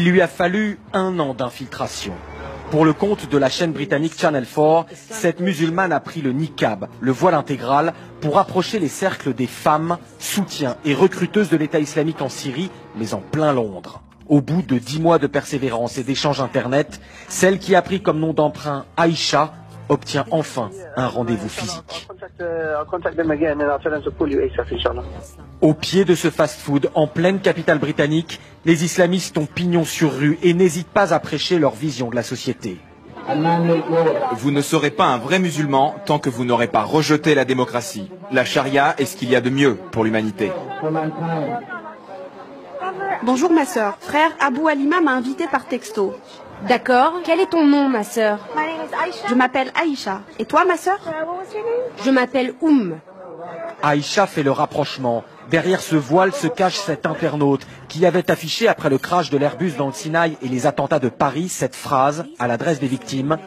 Il lui a fallu 1 an d'infiltration. Pour le compte de la chaîne britannique Channel 4, cette musulmane a pris le niqab, le voile intégral, pour approcher les cercles des femmes, soutiens et recruteuses de l'État islamique en Syrie, mais en plein Londres. Au bout de 10 mois de persévérance et d'échanges Internet, celle qui a pris comme nom d'emprunt Aïcha obtient enfin un rendez-vous physique. Au pied de ce fast-food, en pleine capitale britannique, les islamistes ont pignon sur rue et n'hésitent pas à prêcher leur vision de la société. Vous ne serez pas un vrai musulman tant que vous n'aurez pas rejeté la démocratie. La charia est ce qu'il y a de mieux pour l'humanité. Bonjour ma sœur, frère Abou Alima m'a invité par texto. D'accord, quel est ton nom ma sœur? Je m'appelle Aïcha. Et toi ma sœur? Je m'appelle Aïcha fait le rapprochement. Derrière ce voile se cache cet internaute qui avait affiché après le crash de l'Airbus dans le Sinaï et les attentats de Paris cette phrase à l'adresse des victimes: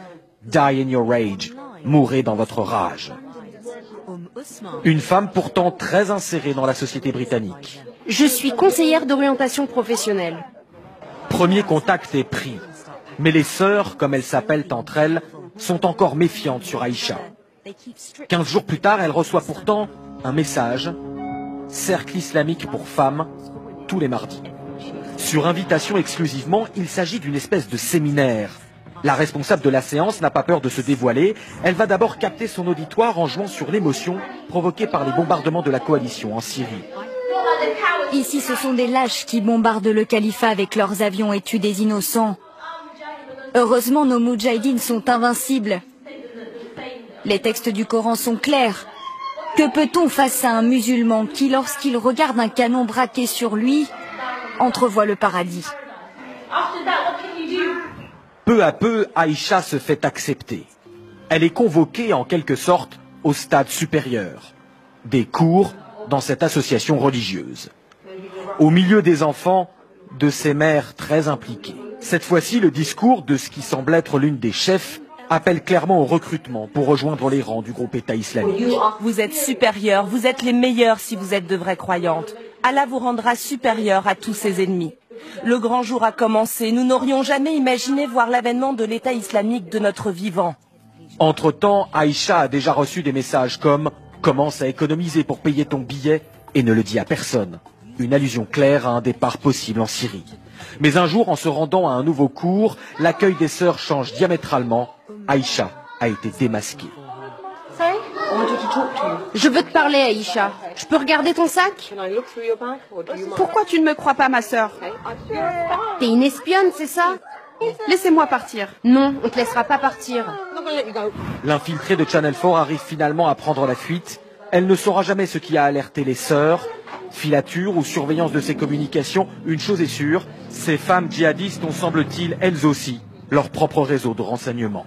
Die in your rage, mourrez dans votre rage. Une femme pourtant très insérée dans la société britannique. Je suis conseillère d'orientation professionnelle. Premier contact est pris. Mais les sœurs, comme elles s'appellent entre elles, sont encore méfiantes sur Aïcha. 15 jours plus tard, elle reçoit pourtant un message: cercle islamique pour femmes, tous les mardis. Sur invitation exclusivement, il s'agit d'une espèce de séminaire. La responsable de la séance n'a pas peur de se dévoiler. Elle va d'abord capter son auditoire en jouant sur l'émotion provoquée par les bombardements de la coalition en Syrie. Ici, ce sont des lâches qui bombardent le califat avec leurs avions et tuent des innocents. Heureusement, nos moudjahidines sont invincibles. Les textes du Coran sont clairs. Que peut-on face à un musulman qui, lorsqu'il regarde un canon braqué sur lui, entrevoit le paradis? Peu à peu, Aïcha se fait accepter. Elle est convoquée en quelque sorte au stade supérieur. Des cours dans cette association religieuse. Au milieu des enfants, de ces mères très impliquées. Cette fois-ci, le discours de ce qui semble être l'une des chefs appelle clairement au recrutement pour rejoindre les rangs du groupe État islamique. Vous êtes supérieurs, vous êtes les meilleurs si vous êtes de vraies croyantes. Allah vous rendra supérieurs à tous ses ennemis. Le grand jour a commencé, nous n'aurions jamais imaginé voir l'avènement de l'État islamique de notre vivant. Entre-temps, Aïcha a déjà reçu des messages comme « Commence à économiser pour payer ton billet et ne le dis à personne ». Une allusion claire à un départ possible en Syrie. Mais un jour, en se rendant à un nouveau cours, l'accueil des sœurs change diamétralement. Aïcha a été démasquée. Je veux te parler, Aïcha. Je peux regarder ton sac? Pourquoi tu ne me crois pas ma sœur? T'es une espionne, c'est ça? Laissez-moi partir. Non, on te laissera pas partir. L'infiltrée de Channel 4 arrive finalement à prendre la fuite. Elle ne saura jamais ce qui a alerté les sœurs. Filature ou surveillance de ses communications, une chose est sûre, ces femmes djihadistes ont, semble-t-il, elles aussi, leur propre réseau de renseignement.